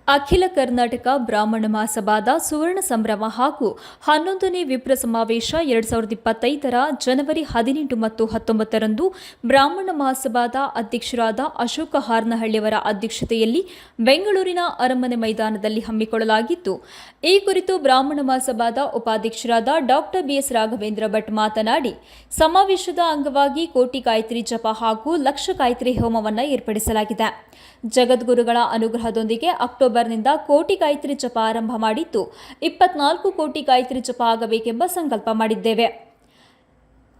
ಅಖಿಲ ಕರ್ನಾಟಕ ಬ್ರಾಹ್ಮಣ ಮಹಾಸಭಾದ ಸುವರ್ಣ ಸಂಭ್ರಮ ಹಾಗೂ 11ನೇ ವಿಪ್ರ ಸಮಾವೇಶ 2025ರ ಜನವರಿ 18 ಮತ್ತು 19ರಂದು ಬ್ರಾಹ್ಮಣ ಮಹಾಸಭಾದ ಅಧ್ಯಕ್ಷರಾದ ಅಶೋಕ ಹಾರ್ನಹಳ್ಳಿಯವರ ಅಧ್ಯಕ್ಷತೆಯಲ್ಲಿ ಬೆಂಗಳೂರಿನ ಅರಮನೆ ಮೈದಾನದಲ್ಲಿ ಹಮ್ಮಿಕೊಳ್ಳಲಾಗಿತ್ತು. ಈ ಕುರಿತು ಬ್ರಾಹ್ಮಣ ಮಹಾಸಭಾದ ಉಪಾಧ್ಯಕ್ಷರಾದ ಡಾಕ್ಟರ್ ಬಿಎಸ್ ರಾಘವೇಂದ್ರ ಭಟ್ ಮಾತನಾಡಿ, ಸಮಾವೇಶದ ಅಂಗವಾಗಿ ಕೋಟಿ ಗಾಯತ್ರಿ ಜಪ ಹಾಗೂ ಲಕ್ಷ ಗಾಯತ್ರಿ ಹೋಮವನ್ನು ಏರ್ಪಡಿಸಲಾಗಿದೆ. ಜಗದ್ಗುರುಗಳ ಅನುಗ್ರಹದೊಂದಿಗೆ ಅಕ್ಟೋಬರ್ನಿಂದ ಕೋಟಿ ಗಾಯತ್ರಿ ಜಪ ಆರಂಭ ಮಾಡಿದ್ದು 24 ಕೋಟಿ ಗಾಯತ್ರಿ ಜಪ ಆಗಬೇಕೆಂಬ ಸಂಕಲ್ಪ ಮಾಡಿದ್ದೇವೆ.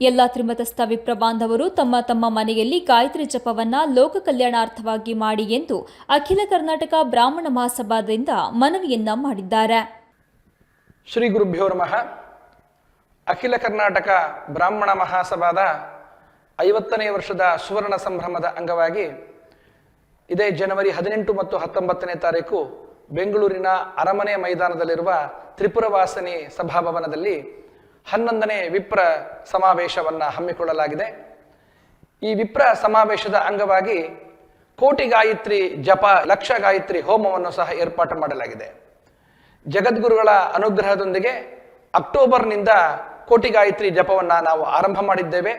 ಎಲ್ಲ ತ್ರಿಮತಸ್ಥ ವಿಪ್ರ ಬಾಂಧವರು ತಮ್ಮ ತಮ್ಮ ಮನೆಯಲ್ಲಿ ಗಾಯತ್ರಿ ಜಪವನ್ನು ಲೋಕ ಕಲ್ಯಾಣಾರ್ಥವಾಗಿ ಮಾಡಿ ಎಂದು ಅಖಿಲ ಕರ್ನಾಟಕ ಬ್ರಾಹ್ಮಣ ಮಹಾಸಭಾದಿಂದ ಮನವಿಯನ್ನ ಮಾಡಿದ್ದಾರೆ. ಶ್ರೀ ಗುರುಭ್ಯೋ ನಮಃ. ಅಖಿಲ ಕರ್ನಾಟಕ ಬ್ರಾಹ್ಮಣ ಮಹಾಸಭಾದ 50ನೇ ವರ್ಷದ ಸುವರ್ಣ ಸಂಭ್ರಮದ ಅಂಗವಾಗಿ ಇದೇ ಜನವರಿ 18 ಮತ್ತು 19ನೇ ತಾರೀಕು ಬೆಂಗಳೂರಿನ ಅರಮನೆ ಮೈದಾನದಲ್ಲಿರುವ ತ್ರಿಪುರವಾಸಿನಿ ಸಭಾಭವನದಲ್ಲಿ 11ನೇ ವಿಪ್ರ ಸಮಾವೇಶವನ್ನು ಹಮ್ಮಿಕೊಳ್ಳಲಾಗಿದೆ. ಈ ವಿಪ್ರ ಸಮಾವೇಶದ ಅಂಗವಾಗಿ ಕೋಟಿ ಗಾಯತ್ರಿ ಜಪ, ಲಕ್ಷ ಗಾಯತ್ರಿ ಹೋಮವನ್ನು ಸಹ ಏರ್ಪಾಟು ಮಾಡಲಾಗಿದೆ. ಜಗದ್ಗುರುಗಳ ಅನುಗ್ರಹದೊಂದಿಗೆ ಅಕ್ಟೋಬರ್ನಿಂದ ಕೋಟಿ ಗಾಯತ್ರಿ ಜಪವನ್ನು ನಾವು ಆರಂಭ ಮಾಡಿದ್ದೇವೆ.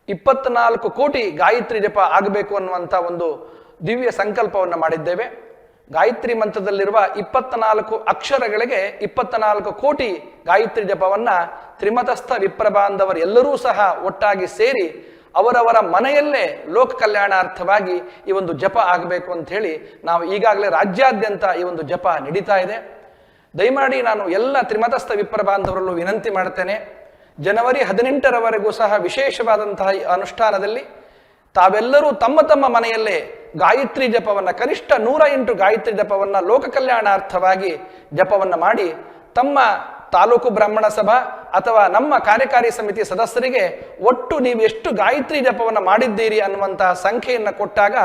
24 ಕೋಟಿ ಗಾಯತ್ರಿ ಜಪ ಆಗಬೇಕು ಅನ್ನುವಂಥ ಒಂದು ದಿವ್ಯ ಸಂಕಲ್ಪವನ್ನು ಮಾಡಿದ್ದೇವೆ. ಗಾಯತ್ರಿ ಮಂತ್ರದಲ್ಲಿರುವ 24 ಅಕ್ಷರಗಳಿಗೆ 24 ಕೋಟಿ ಗಾಯತ್ರಿ ಜಪವನ್ನು ತ್ರಿಮತಸ್ಥ ವಿಪ್ರಬಾಂಧವರು ಎಲ್ಲರೂ ಸಹ ಒಟ್ಟಾಗಿ ಸೇರಿ ಅವರವರ ಮನೆಯಲ್ಲೇ ಲೋಕ ಕಲ್ಯಾಣಾರ್ಥವಾಗಿ ಈ ಒಂದು ಜಪ ಆಗಬೇಕು ಅಂತ ಹೇಳಿ ನಾವು ಈಗಾಗಲೇ ರಾಜ್ಯಾದ್ಯಂತ ಈ ಒಂದು ಜಪ ನಡೀತಾ ಇದೆ. ದಯಮಾಡಿ ನಾನು ಎಲ್ಲ ತ್ರಿಮತಸ್ಥ ವಿಪ್ರಬಾಂಧವರಲ್ಲೂ ವಿನಂತಿ ಮಾಡ್ತೇನೆ, ಜನವರಿ 18ರವರೆಗೂ ಸಹ ವಿಶೇಷವಾದಂತಹ ಈ ಅನುಷ್ಠಾನದಲ್ಲಿ ತಾವೆಲ್ಲರೂ ತಮ್ಮ ತಮ್ಮ ಮನೆಯಲ್ಲೇ ಗಾಯತ್ರಿ ಜಪವನ್ನು, ಕನಿಷ್ಠ 108 ಗಾಯತ್ರಿ ಜಪವನ್ನು ಲೋಕ ಕಲ್ಯಾಣಾರ್ಥವಾಗಿ ಜಪವನ್ನು ಮಾಡಿ ತಮ್ಮ ತಾಲೂಕು ಬ್ರಾಹ್ಮಣ ಸಭಾ ಅಥವಾ ನಮ್ಮ ಕಾರ್ಯಕಾರಿ ಸಮಿತಿ ಸದಸ್ಯರಿಗೆ ಒಟ್ಟು ನೀವು ಎಷ್ಟು ಗಾಯತ್ರಿ ಜಪವನ್ನು ಮಾಡಿದ್ದೀರಿ ಅನ್ನುವಂತಹ ಸಂಖ್ಯೆಯನ್ನು ಕೊಟ್ಟಾಗ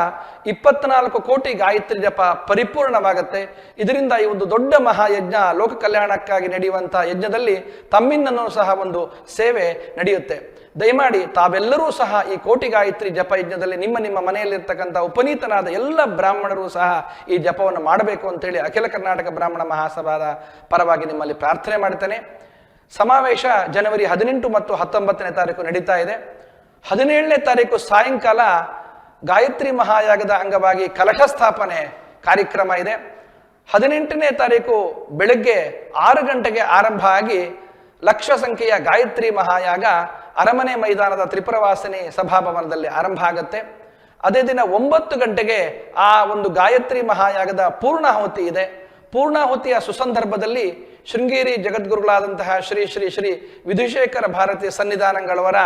24 ಕೋಟಿ ಗಾಯತ್ರಿ ಜಪ ಪರಿಪೂರ್ಣವಾಗುತ್ತೆ. ಇದರಿಂದ ಈ ಒಂದು ದೊಡ್ಡ ಮಹಾಯಜ್ಞ ಲೋಕ ಕಲ್ಯಾಣಕ್ಕಾಗಿ ನಡೆಯುವಂತಹ ಯಜ್ಞದಲ್ಲಿ ತಮ್ಮಿಂದನೂ ಸಹ ಒಂದು ಸೇವೆ ನಡೆಯುತ್ತೆ. ದಯಮಾಡಿ ತಾವೆಲ್ಲರೂ ಸಹ ಈ ಕೋಟಿ ಗಾಯತ್ರಿ ಜಪ ಯಜ್ಞದಲ್ಲಿ ನಿಮ್ಮ ನಿಮ್ಮ ಮನೆಯಲ್ಲಿರ್ತಕ್ಕಂಥ ಉಪನೀತನಾದ ಎಲ್ಲ ಬ್ರಾಹ್ಮಣರು ಸಹ ಈ ಜಪವನ್ನು ಮಾಡಬೇಕು ಅಂತೇಳಿ ಅಖಿಲ ಕರ್ನಾಟಕ ಬ್ರಾಹ್ಮಣ ಮಹಾಸಭಾದ ಪರವಾಗಿ ನಿಮ್ಮಲ್ಲಿ ಪ್ರಾರ್ಥನೆ ಮಾಡ್ತೇನೆ. ಸಮಾವೇಶ ಜನವರಿ 18 ಮತ್ತು 19ನೇ ತಾರೀಕು ನಡೀತಾ ಇದೆ. 17ನೇ ತಾರೀಕು ಸಾಯಂಕಾಲ ಗಾಯತ್ರಿ ಮಹಾಯಾಗದ ಅಂಗವಾಗಿ ಕಲಶ ಸ್ಥಾಪನೆ ಕಾರ್ಯಕ್ರಮ ಇದೆ. 18ನೇ ತಾರೀಕು ಬೆಳಗ್ಗೆ 6 ಗಂಟೆಗೆ ಆರಂಭ ಆಗಿ ಲಕ್ಷ ಸಂಖ್ಯೆಯ ಗಾಯತ್ರಿ ಮಹಾಯಾಗ ಅರಮನೆ ಮೈದಾನದ ತ್ರಿಪುರವಾಸಿನಿ ಸಭಾಭವನದಲ್ಲಿ ಆರಂಭ ಆಗುತ್ತೆ. ಅದೇ ದಿನ 9 ಗಂಟೆಗೆ ಆ ಒಂದು ಗಾಯತ್ರಿ ಮಹಾಯಾಗದ ಪೂರ್ಣಾಹುತಿ ಇದೆ. ಪೂರ್ಣಾಹುತಿಯ ಸುಸಂದರ್ಭದಲ್ಲಿ ಶೃಂಗೇರಿ ಜಗದ್ಗುರುಗಳಾದಂತಹ ಶ್ರೀ ಶ್ರೀ ಶ್ರೀ ವಿಧುಶೇಖರ ಭಾರತಿ ಸನ್ನಿಧಾನಗಳವರ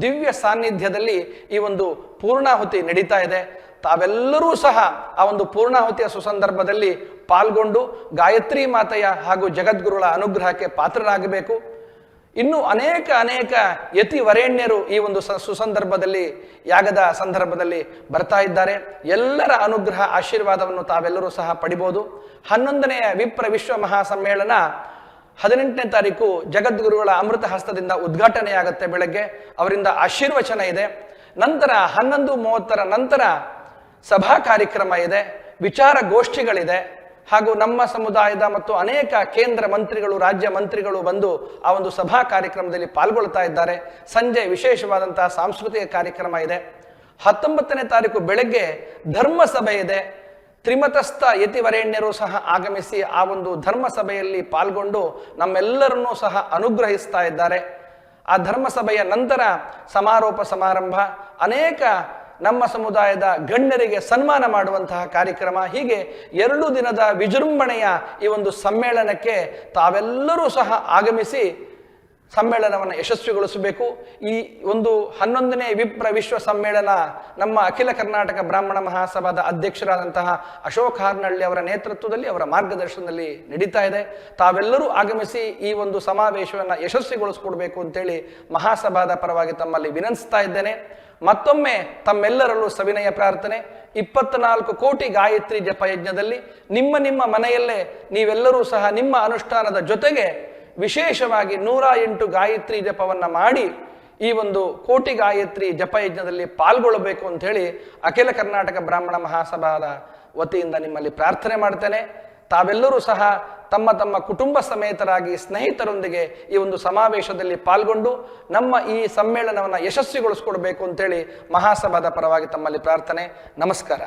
ದಿವ್ಯ ಸಾನ್ನಿಧ್ಯದಲ್ಲಿ ಈ ಒಂದು ಪೂರ್ಣಾಹುತಿ ನಡೀತಾ ಇದೆ. ತಾವೆಲ್ಲರೂ ಸಹ ಆ ಒಂದು ಪೂರ್ಣಾಹುತಿಯ ಸುಸಂದರ್ಭದಲ್ಲಿ ಪಾಲ್ಗೊಂಡು ಗಾಯತ್ರಿ ಮಾತೆಯ ಹಾಗೂ ಜಗದ್ಗುರುಗಳ ಅನುಗ್ರಹಕ್ಕೆ ಪಾತ್ರರಾಗಬೇಕು. ಇನ್ನು ಅನೇಕ ಯತಿ ವರೇಣ್ಯರು ಈ ಒಂದು ಸುಸಂದರ್ಭದಲ್ಲಿ ಯಾಗದ ಸಂದರ್ಭದಲ್ಲಿ ಬರ್ತಾ ಇದ್ದಾರೆ. ಎಲ್ಲರ ಅನುಗ್ರಹ ಆಶೀರ್ವಾದವನ್ನು ತಾವೆಲ್ಲರೂ ಸಹ ಪಡಿಬೋದು. 11ನೇ ವಿಪ್ರ ವಿಶ್ವ ಮಹಾಸಮ್ಮೇಳನ 18ನೇ ತಾರೀಕು ಜಗದ್ಗುರುಗಳ ಅಮೃತ ಹಸ್ತದಿಂದ ಉದ್ಘಾಟನೆಯಾಗುತ್ತೆ. ಬೆಳಗ್ಗೆ ಅವರಿಂದ ಆಶೀರ್ವಚನ ಇದೆ. ನಂತರ 11:30 ನಂತರ ಸಭಾ ಕಾರ್ಯಕ್ರಮ ಇದೆ, ವಿಚಾರ ಗೋಷ್ಠಿಗಳಿದೆ ಹಾಗೂ ನಮ್ಮ ಸಮುದಾಯದ ಮತ್ತು ಅನೇಕ ಕೇಂದ್ರ ಮಂತ್ರಿಗಳು, ರಾಜ್ಯ ಮಂತ್ರಿಗಳು ಬಂದು ಆ ಒಂದು ಸಭಾ ಕಾರ್ಯಕ್ರಮದಲ್ಲಿ ಪಾಲ್ಗೊಳ್ತಾ ಇದ್ದಾರೆ. ಸಂಜೆ ವಿಶೇಷವಾದಂತಹ ಸಾಂಸ್ಕೃತಿಕ ಕಾರ್ಯಕ್ರಮ ಇದೆ. 19ನೇ ತಾರೀಕು ಬೆಳಗ್ಗೆ ಧರ್ಮ ಸಭೆ ಇದೆ. ತ್ರಿಮತಸ್ಥ ಯತಿವರೇಣ್ಯರು ಸಹ ಆಗಮಿಸಿ ಆ ಒಂದು ಧರ್ಮ ಸಭೆಯಲ್ಲಿ ಪಾಲ್ಗೊಂಡು ನಮ್ಮೆಲ್ಲರನ್ನೂ ಸಹ ಅನುಗ್ರಹಿಸ್ತಾ ಇದ್ದಾರೆ. ಆ ಧರ್ಮ ಸಭೆಯ ನಂತರ ಸಮಾರೋಪ ಸಮಾರಂಭ, ಅನೇಕ ನಮ್ಮ ಸಮುದಾಯದ ಗಣ್ಯರಿಗೆ ಸನ್ಮಾನ ಮಾಡುವಂತಹ ಕಾರ್ಯಕ್ರಮ, ಹೀಗೆ 2 ದಿನದ ವಿಜೃಂಭಣೆಯ ಈ ಒಂದು ಸಮ್ಮೇಳನಕ್ಕೆ ತಾವೆಲ್ಲರೂ ಸಹ ಆಗಮಿಸಿ ಸಮ್ಮೇಳನವನ್ನು ಯಶಸ್ವಿಗೊಳಿಸಬೇಕು. ಈ ಒಂದು 11ನೇ ವಿಪ್ರ ವಿಶ್ವ ಸಮ್ಮೇಳನ ನಮ್ಮ ಅಖಿಲ ಕರ್ನಾಟಕ ಬ್ರಾಹ್ಮಣ ಮಹಾಸಭಾದ ಅಧ್ಯಕ್ಷರಾದಂತಹ ಅಶೋಕ್ ಹಾರ್ನಹಳ್ಳಿ ಅವರ ನೇತೃತ್ವದಲ್ಲಿ, ಅವರ ಮಾರ್ಗದರ್ಶನದಲ್ಲಿ ನಡೀತಾ ಇದೆ. ತಾವೆಲ್ಲರೂ ಆಗಮಿಸಿ ಈ ಒಂದು ಸಮಾವೇಶವನ್ನು ಯಶಸ್ವಿಗೊಳಿಸ್ಕೊಡ್ಬೇಕು ಅಂತೇಳಿ ಮಹಾಸಭಾದ ಪರವಾಗಿ ತಮ್ಮಲ್ಲಿ ವಿನಂತಿಸ್ತಾ ಇದ್ದೇನೆ. ಮತ್ತೊಮ್ಮೆ ತಮ್ಮೆಲ್ಲರಲ್ಲೂ ಸವಿನಯ ಪ್ರಾರ್ಥನೆ. 24 ಕೋಟಿ ಗಾಯತ್ರಿ ಜಪ ಯಜ್ಞದಲ್ಲಿ ನಿಮ್ಮ ನಿಮ್ಮ ಮನೆಯಲ್ಲೇ ನೀವೆಲ್ಲರೂ ಸಹ ನಿಮ್ಮ ಅನುಷ್ಠಾನದ ಜೊತೆಗೆ ವಿಶೇಷವಾಗಿ 108 ಗಾಯತ್ರಿ ಜಪವನ್ನು ಮಾಡಿ ಈ ಒಂದು ಕೋಟಿ ಗಾಯತ್ರಿ ಜಪಯಜ್ಞದಲ್ಲಿ ಪಾಲ್ಗೊಳ್ಳಬೇಕು ಅಂತ ಹೇಳಿ ಅಖಿಲ ಕರ್ನಾಟಕ ಬ್ರಾಹ್ಮಣ ಮಹಾಸಭಾದ ವತಿಯಿಂದ ನಿಮ್ಮಲ್ಲಿ ಪ್ರಾರ್ಥನೆ ಮಾಡ್ತೇನೆ. ತಾವೆಲ್ಲರೂ ಸಹ ತಮ್ಮ ತಮ್ಮ ಕುಟುಂಬ ಸಮೇತರಾಗಿ ಸ್ನೇಹಿತರೊಂದಿಗೆ ಈ ಒಂದು ಸಮಾವೇಶದಲ್ಲಿ ಪಾಲ್ಗೊಂಡು ನಮ್ಮ ಈ ಸಮ್ಮೇಳನವನ್ನು ಯಶಸ್ವಿಗೊಳಿಸ್ಕೊಡ್ಬೇಕು ಅಂತೇಳಿ ಮಹಾಸಭಾದ ಪರವಾಗಿ ತಮ್ಮಲ್ಲಿ ಪ್ರಾರ್ಥನೆ. ನಮಸ್ಕಾರ.